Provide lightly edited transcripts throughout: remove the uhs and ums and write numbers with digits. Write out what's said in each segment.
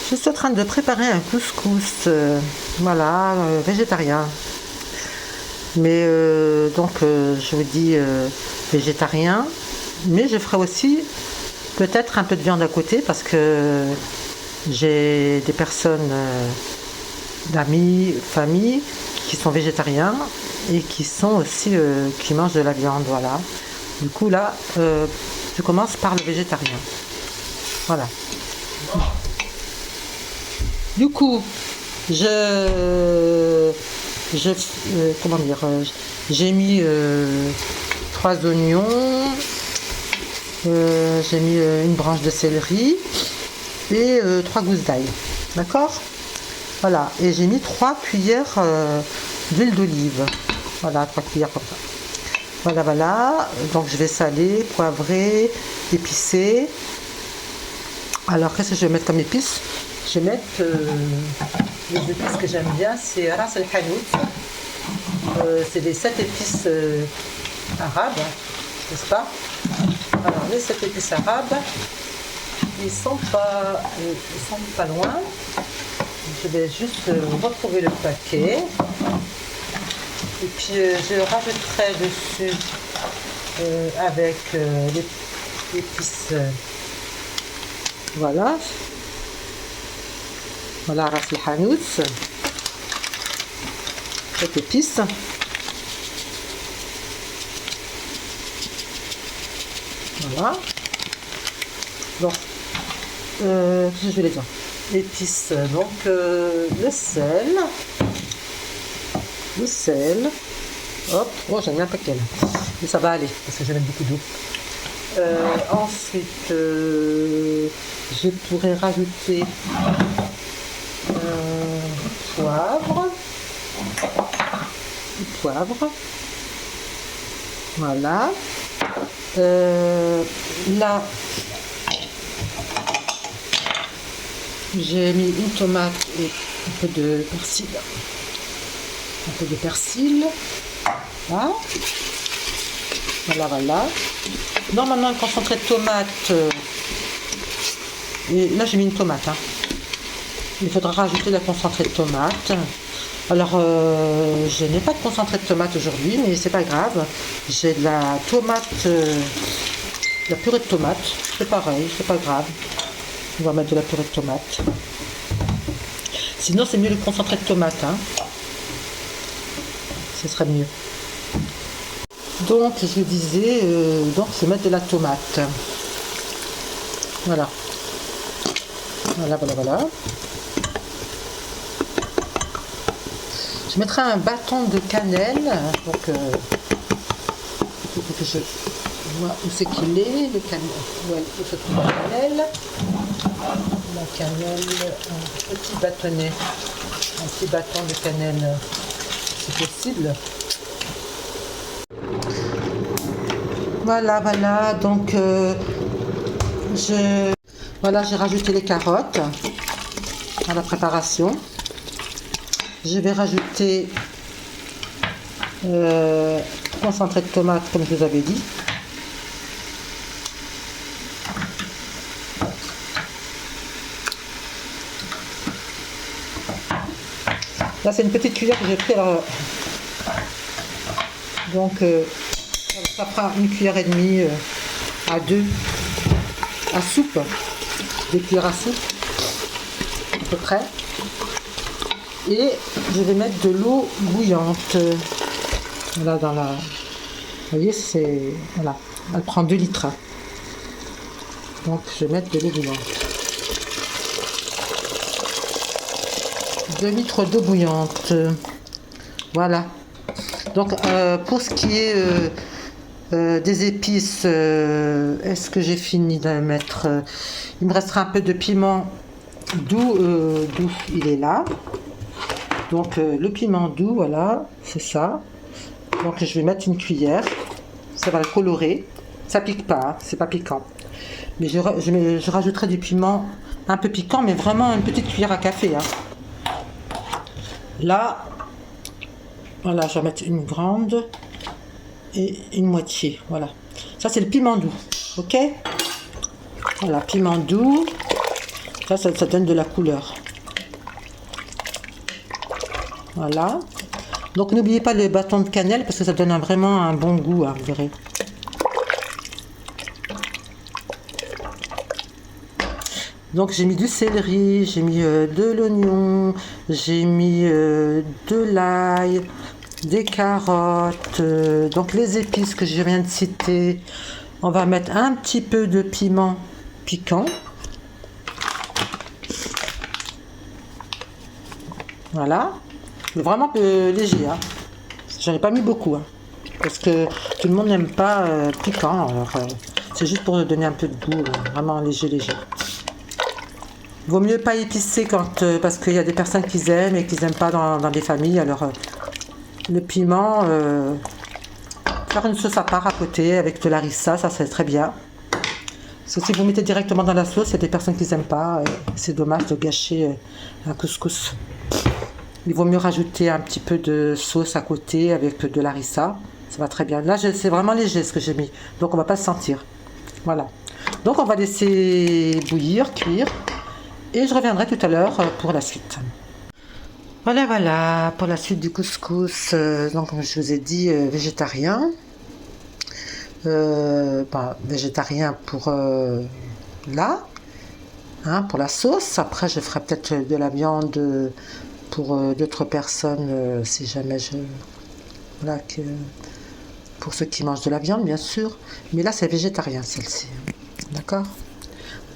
Je suis en train de préparer un couscous, voilà, végétarien. Mais je vous dis végétarien, mais je ferai aussi peut-être un peu de viande à côté parce que j'ai des personnes, d'amis, famille, qui sont végétariens et qui sont aussi qui mangent de la viande, voilà. Du coup là, je commence par le végétarien. Voilà. Du coup, comment dire, j'ai mis 3 oignons, j'ai mis une branche de céleri et 3 gousses d'ail. D'accord? Voilà. Et j'ai mis 3 cuillères d'huile d'olive. Voilà, 3 cuillères comme ça. Voilà, voilà. Donc je vais saler, poivrer, épicer. Alors, qu'est-ce que je vais mettre comme épices? Je vais mettre les épices que j'aime bien, c'est Ras el Hanout. C'est les 7 épices arabes, n'est-ce pas? Alors, les 7 épices arabes, ils sont pas loin. Je vais juste retrouver le paquet. Et puis, je rajouterai dessus avec les épices. Voilà. Voilà, Ras el Hanout. Cette épice. Voilà. Donc, qu'est-ce que je vais les dire? Épices, donc le sel. Le sel. Hop, oh, j'en ai un paquet là. Mais ça va aller, parce que je vais mettre beaucoup d'eau. Ensuite, je pourrais rajouter du poivre. Voilà. Là, j'ai mis une tomate et un peu de persil. Un peu de persil. Voilà. Voilà, voilà. Normalement, un concentré de tomate. Et là, j'ai mis une tomate. Hein. Il faudra rajouter la concentrée de tomate. Alors, je n'ai pas de concentré de tomate aujourd'hui, mais c'est pas grave. J'ai de la tomate, la purée de tomate. C'est pareil, c'est pas grave. On va mettre de la purée de tomate. Sinon, c'est mieux le concentré de tomate. Hein. Ce serait mieux. Donc, je disais, donc, je vais mettre de la tomate. Voilà. Voilà, voilà, voilà. Je mettrai un bâton de cannelle. Donc, il faut que je vois où c'est qu'il est, le cannelle. Ouais, où se trouve la cannelle. La cannelle, un petit bâtonnet. Un petit bâton de cannelle, c'est possible. Voilà, voilà, donc voilà, j'ai rajouté les carottes à la préparation. Je vais rajouter concentré de tomate, comme je vous avais dit. Là, c'est une petite cuillère que j'ai pris. Donc, ça fera une cuillère et demie à 2 à soupe, 2 cuillères à soupe à peu près. Et je vais mettre de l'eau bouillante. Voilà, dans la. Vous voyez, c'est. Voilà, elle prend 2 litres. Donc, je vais mettre de l'eau bouillante. 2 litres d'eau bouillante. Voilà. Donc, pour ce qui est des épices, est-ce que j'ai fini de mettre il me restera un peu de piment doux, il est là. Donc, le piment doux, voilà, c'est ça. Donc, je vais mettre une cuillère. Ça va le colorer. Ça pique pas, hein, c'est pas piquant. Mais je rajouterai du piment un peu piquant, mais vraiment une petite cuillère à café. Hein. Là, voilà, je vais mettre une grande et une moitié. Voilà. Ça, c'est le piment doux. Ok? Voilà, piment doux. Ça donne de la couleur. Voilà. Donc n'oubliez pas le bâton de cannelle parce que ça donne vraiment un bon goût, hein, vous verrez. Donc j'ai mis du céleri, j'ai mis de l'oignon, j'ai mis de l'ail, des carottes, donc les épices que je viens de citer. On va mettre un petit peu de piment piquant. Voilà. Vraiment léger, hein. J'en ai pas mis beaucoup, hein, parce que tout le monde n'aime pas piquant, alors c'est juste pour donner un peu de goût, vraiment léger. Vaut mieux pas épicer quand, parce qu'il y a des personnes qui aiment et qui n'aiment pas dans des familles, alors le piment, faire une sauce à part à côté avec de la harissa, ça c'est très bien. Parce que si vous mettez directement dans la sauce, il y a des personnes qui n'aiment pas, c'est dommage de gâcher un couscous. Il vaut mieux rajouter un petit peu de sauce à côté avec de la harissa. Ça va très bien. Là, c'est vraiment léger ce que j'ai mis. Donc, on va pas se sentir. Voilà. Donc, on va laisser bouillir, cuire. Et je reviendrai tout à l'heure pour la suite. Voilà, pour la suite du couscous. Donc, comme je vous ai dit, végétarien. Végétarien pour là. Hein, pour la sauce. Après, je ferai peut-être de la viande pour d'autres personnes, si jamais voilà, pour ceux qui mangent de la viande, bien sûr. Mais là, c'est végétarien, celle-ci. D'accord?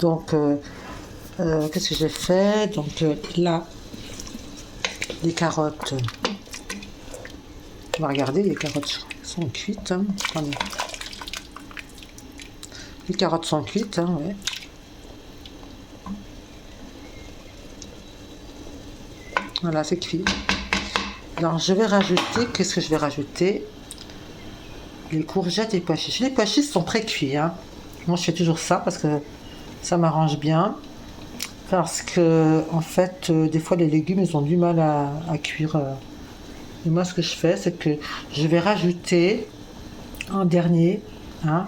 Donc, qu'est-ce que j'ai fait? Donc, là, les carottes. On va regarder, les carottes sont cuites. Hein. Les carottes sont cuites, hein, ouais. Voilà, c'est cuit. Alors, je vais rajouter, qu'est-ce que je vais rajouter? Les courgettes et les pois chiches. Les pois chiches sont pré-cuits, hein. Moi, je fais toujours ça parce que ça m'arrange bien. Parce que, en fait, des fois, les légumes, ils ont du mal à cuire. Et moi, ce que je fais, c'est que je vais rajouter en dernier, hein,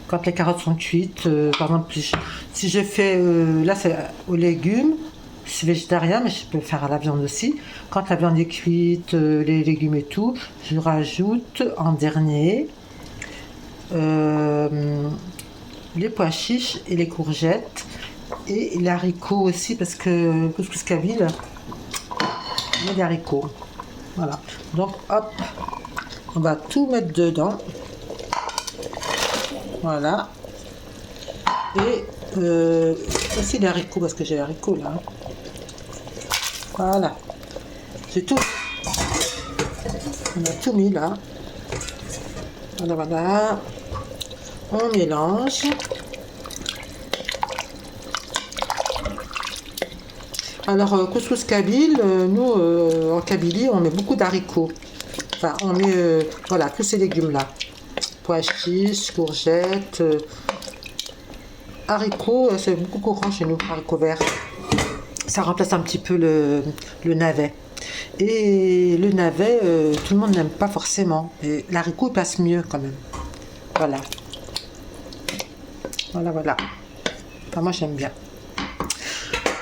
quand les carottes sont cuites. Par exemple, si je fais, là, c'est aux légumes. C'est végétarien, mais je peux faire à la viande aussi. Quand la viande est cuite, les légumes et tout, je rajoute en dernier les pois chiches et les courgettes et les haricots aussi, parce que couscous kabyle, il y a des haricots. Voilà. Donc hop, on va tout mettre dedans. Voilà. Et aussi les haricots, parce que j'ai les haricots là. Voilà, c'est tout. On a tout mis là. Voilà. On mélange. Alors, couscous kabyle, nous, en Kabylie, on met beaucoup d'haricots. Enfin, on met, voilà, tous ces légumes-là. Pois chiches, courgettes, haricots, c'est beaucoup courant chez nous, haricots verts. Ça remplace un petit peu le navet. Et le navet, tout le monde n'aime pas forcément. Et l'haricot passe mieux quand même. Voilà. Voilà. Enfin, moi, j'aime bien.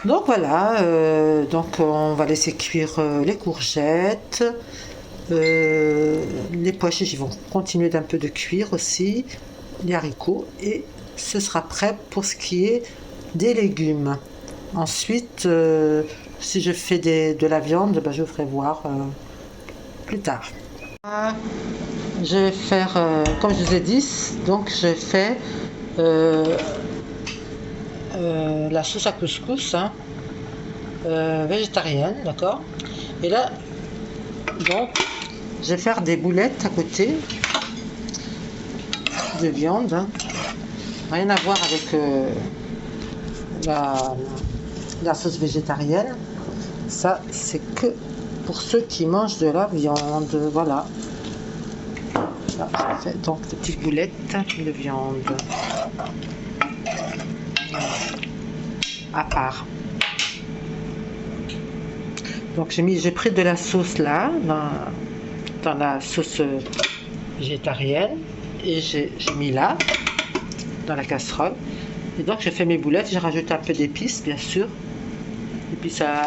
Donc voilà, donc on va laisser cuire les courgettes. Les pois chiches, ils vont continuer d'un peu de cuire aussi. Les haricots. Et ce sera prêt pour ce qui est des légumes. Ensuite, si je fais de la viande, je vous ferai voir plus tard. Je vais faire, comme je vous ai dit, donc je fais la sauce à couscous, hein, végétarienne, d'accord? Et là, donc, je vais faire des boulettes à côté de viande, hein. Rien à voir avec la sauce végétarienne. Ça, c'est que pour ceux qui mangent de la viande. Voilà. Là, je fais donc des petites boulettes de viande à part. Donc j'ai pris de la sauce là dans la sauce végétarienne et j'ai mis là dans la casserole. Et donc j'ai fait mes boulettes, j'ai rajouté un peu d'épices bien sûr. Et puis ça,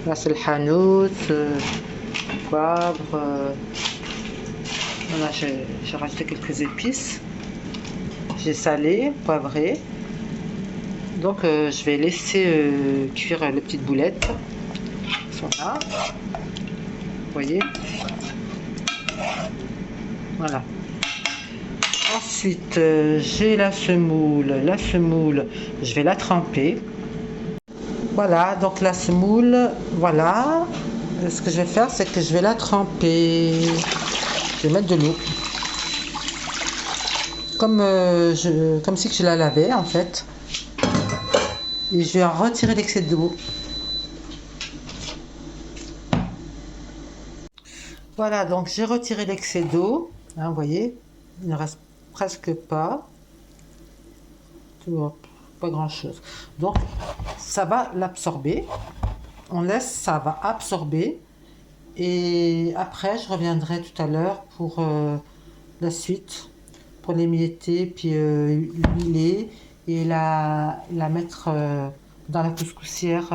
là c'est le hanout, poivre. Voilà, j'ai rajouté quelques épices. J'ai salé, poivré. Donc je vais laisser cuire les petites boulettes. Elles sont là. Vous voyez. Voilà. Ensuite, j'ai la semoule. La semoule, je vais la tremper. Voilà, donc la semoule, voilà. Ce que je vais faire, c'est que je vais la tremper. Je vais mettre de l'eau. Comme si que je la lavais, en fait. Et je vais en retirer l'excès d'eau. Voilà, donc j'ai retiré l'excès d'eau. Hein, vous voyez, il ne reste presque pas. Pas grand chose. Donc ça va l'absorber. On laisse, ça va absorber. Et après, je reviendrai tout à l'heure pour la suite. Pour l'émietter, puis l'huiler et la mettre dans la couscoussière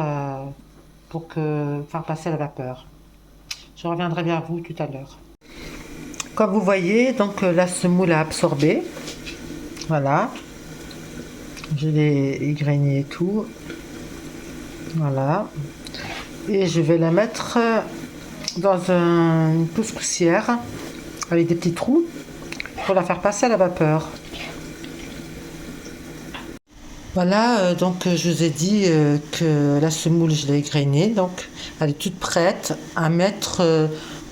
pour faire passer la vapeur. Je reviendrai vers vous tout à l'heure. Comme vous voyez, donc la semoule a absorbé. Voilà. Je l'ai égrené et tout. Voilà. Et je vais la mettre dans une couscoussière avec des petits trous pour la faire passer à la vapeur. Voilà, donc je vous ai dit que la semoule, je l'ai égrenée, donc elle est toute prête à mettre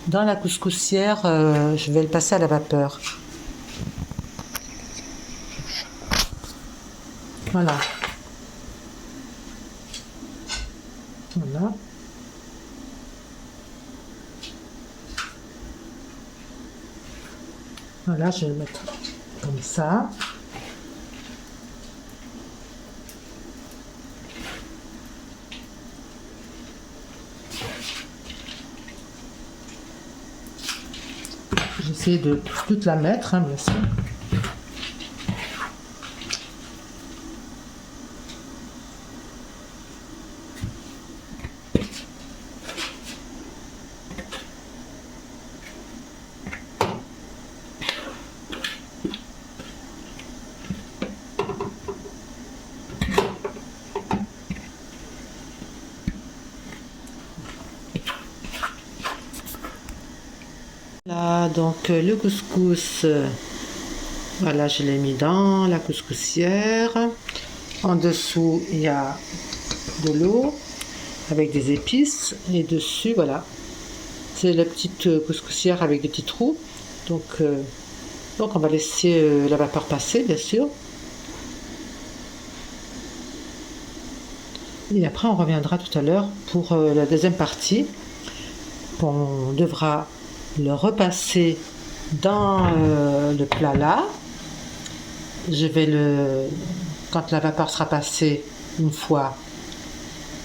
dans la couscoussière. Je vais le passer à la vapeur. Voilà. Voilà. Voilà, je vais le mettre comme ça. J'essaie de toute la mettre, hein, bien sûr. Là, donc le couscous, voilà, je l'ai mis dans la couscoussière. En dessous, il y a de l'eau avec des épices. Et dessus, voilà, c'est la petite couscoussière avec des petits trous. Donc on va laisser la vapeur passer, bien sûr. Et après, on reviendra tout à l'heure pour la deuxième partie. On devra le repasser dans le plat là. Je vais quand la vapeur sera passée une fois,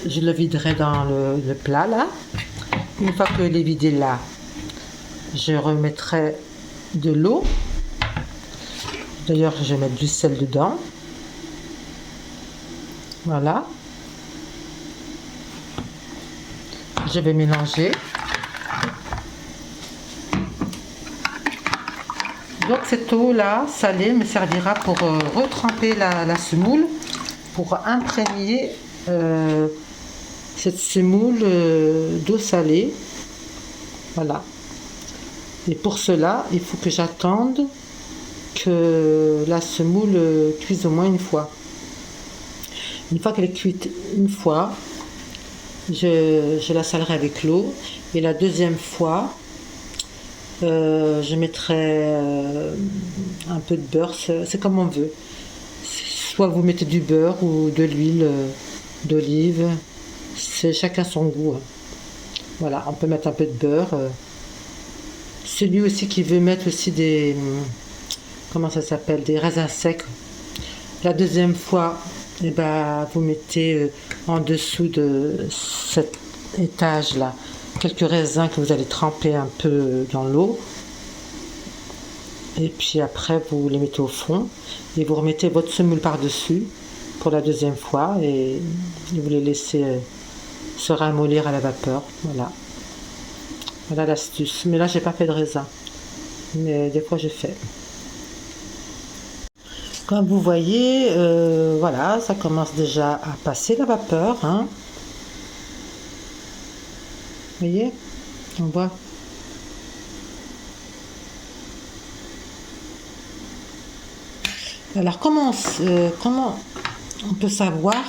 je le viderai dans le plat là. Une fois que les vidé là, je remettrai de l'eau. D'ailleurs, je vais mettre du sel dedans. Voilà. Je vais mélanger. Donc cette eau là salée me servira pour retremper la semoule, pour imprégner cette semoule d'eau salée. Voilà. Et pour cela, il faut que j'attende que la semoule cuise au moins une fois. Une fois qu'elle est cuite une fois, je la salerai avec l'eau. Et la deuxième fois, je mettrai un peu de beurre, c'est comme on veut. Soit vous mettez du beurre ou de l'huile d'olive, c'est chacun son goût. Voilà, on peut mettre un peu de beurre. Celui aussi qui veut mettre aussi des, comment ça s'appelle, des raisins secs. La deuxième fois, eh ben, vous mettez en dessous de cet étage là quelques raisins que vous allez tremper un peu dans l'eau. Et puis après, vous les mettez au fond et vous remettez votre semoule par-dessus pour la deuxième fois et je voulais laisser se ramollir à la vapeur. Voilà. Voilà l'astuce. Mais là, j'ai pas fait de raisin. Mais des fois, je fais. Comme vous voyez, voilà, ça commence déjà à passer la vapeur. Hein. Vous voyez, on voit. Alors, comment on peut savoir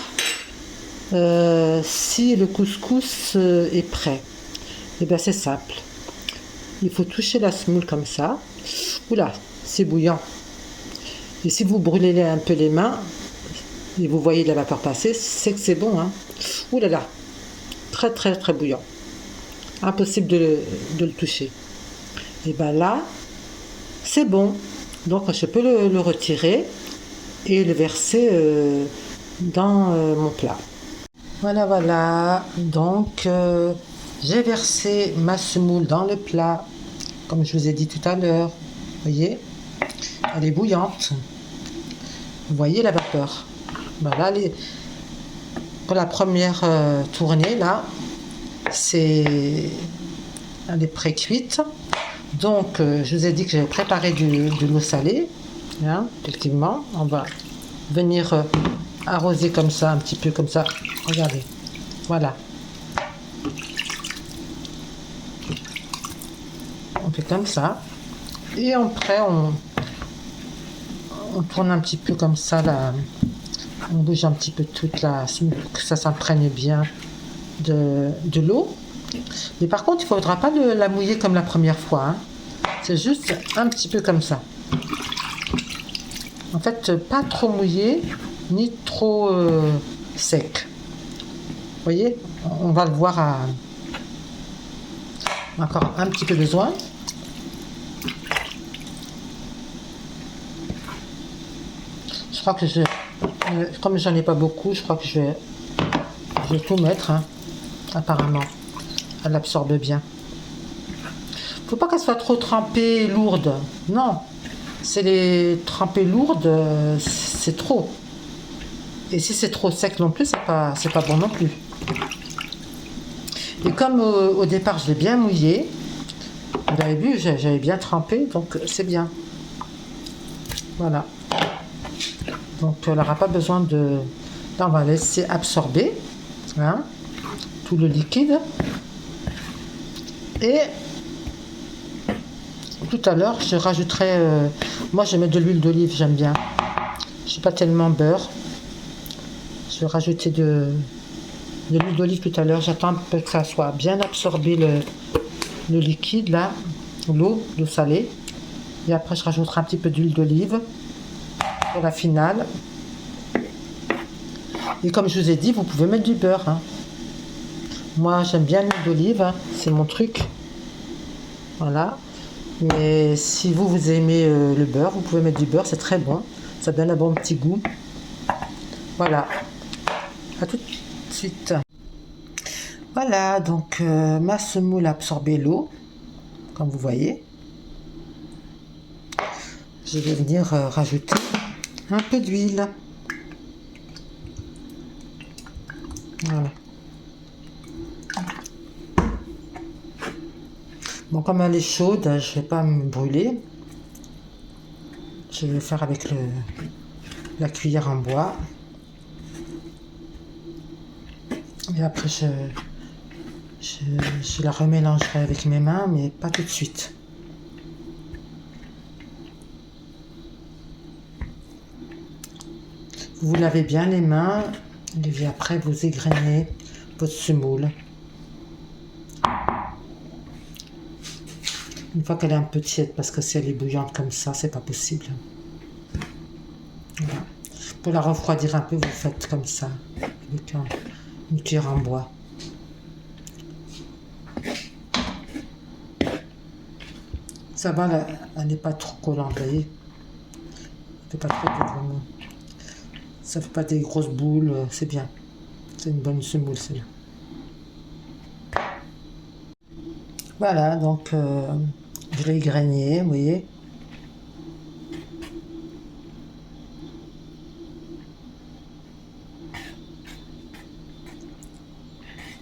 si le couscous est prêt? Eh bien, c'est simple. Il faut toucher la semoule comme ça. Oula, c'est bouillant. Et si vous brûlez un peu les mains, et vous voyez de la vapeur passer, c'est que c'est bon. Hein. Ouh là là, très très très bouillant. Impossible de le toucher. Et bien là, c'est bon. Donc je peux le retirer et le verser dans mon plat. Voilà, voilà. Donc j'ai versé ma semoule dans le plat, comme je vous ai dit tout à l'heure. Vous voyez, elle est bouillante. Vous voyez la vapeur. Voilà, pour la première tournée, là, elle est pré-cuite. Donc, je vous ai dit que j'avais préparé de l'eau salée. Hein, effectivement, on va venir arroser comme ça, un petit peu comme ça. Regardez, voilà. On fait comme ça. Et après, on tourne un petit peu comme ça, là. On bouge un petit peu toute la semoule pour que ça s'imprègne bien de l'eau. Mais par contre, il ne faudra pas la mouiller comme la première fois. Hein. C'est juste un petit peu comme ça. En fait, pas trop mouillé, ni trop sec. Vous voyez, on va le voir encore un petit peu besoin. Je crois que comme j'en ai pas beaucoup, je crois que je vais tout mettre. Hein, apparemment, elle absorbe bien. Faut pas qu'elle soit trop trempée, lourde. Non, c'est les trempées lourdes, c'est trop. Et si c'est trop sec non plus, c'est pas bon non plus. Et comme au départ je l'ai bien mouillé, vous avez vu, j'avais bien trempé, donc c'est bien. Voilà. Donc elle n'aura pas besoin de... Là on va laisser absorber hein, tout le liquide. Et tout à l'heure je rajouterai... moi je mets de l'huile d'olive, j'aime bien. Je ne suis pas tellement beurre. Je vais rajouter de l'huile d'olive tout à l'heure. J'attends un peu que ça soit bien absorbé le liquide là, l'eau salée. Et après je rajouterai un petit peu d'huile d'olive pour la finale. Et comme je vous ai dit, vous pouvez mettre du beurre. Hein. Moi j'aime bien l'huile d'olive, hein. C'est mon truc. Voilà. Mais si vous aimez le beurre, vous pouvez mettre du beurre, c'est très bon. Ça donne un bon petit goût. Voilà. À tout de suite. Voilà, donc ma semoule a absorbé l'eau, comme vous voyez. Je vais venir rajouter un peu d'huile. Voilà. Bon, comme elle est chaude, je ne vais pas me brûler. Je vais le faire avec la cuillère en bois. Et après, je la remélangerai avec mes mains, mais pas tout de suite. Vous lavez bien les mains, et puis après, vous égrenez votre semoule. Une fois qu'elle est un peu tiède, parce que si elle est bouillante comme ça, c'est pas possible. Voilà. Pour la refroidir un peu, vous faites comme ça, avec une cuillère en bois. Ça va, elle n'est pas trop collante, vous voyez. Ça fait pas des grosses boules, c'est bien. C'est une bonne semoule, celle-là. Voilà, donc je l'ai égrené, vous voyez.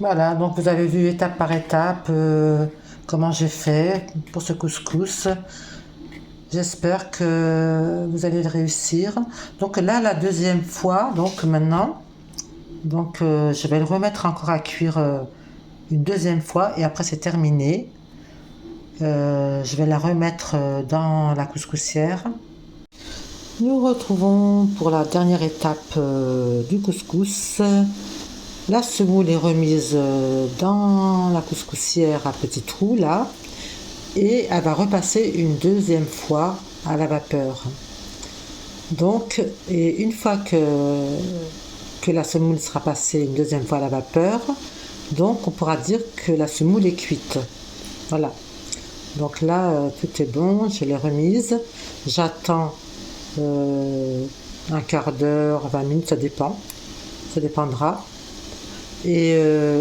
Voilà, donc vous avez vu étape par étape comment j'ai fait pour ce couscous. J'espère que vous allez le réussir. Donc là, la deuxième fois, donc maintenant, donc je vais le remettre encore à cuire une deuxième fois et après c'est terminé. Je vais la remettre dans la couscoussière. Nous retrouvons pour la dernière étape du couscous. La semoule est remise dans la couscoussière à petits trous là et elle va repasser une deuxième fois à la vapeur. Donc, et une fois que la semoule sera passée une deuxième fois à la vapeur, donc on pourra dire que la semoule est cuite. Voilà. Donc là, tout est bon, je l'ai remise. J'attends un quart d'heure, 20 minutes, ça dépend. Ça dépendra. Et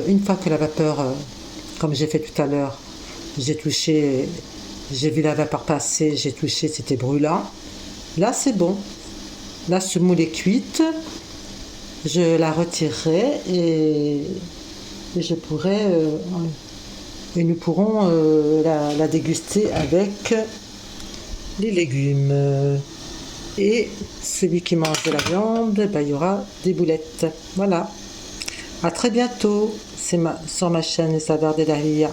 une fois que la vapeur, comme j'ai fait tout à l'heure, j'ai touché, j'ai vu la vapeur passer, j'ai touché, c'était brûlant. Là, c'est bon. La semoule est cuite. Je la retirerai et je pourrai et nous pourrons la déguster avec les légumes. Et celui qui mange de la viande, ben, il y aura des boulettes. Voilà. À très bientôt sur ma chaîne Les Saveurs de Dahlia.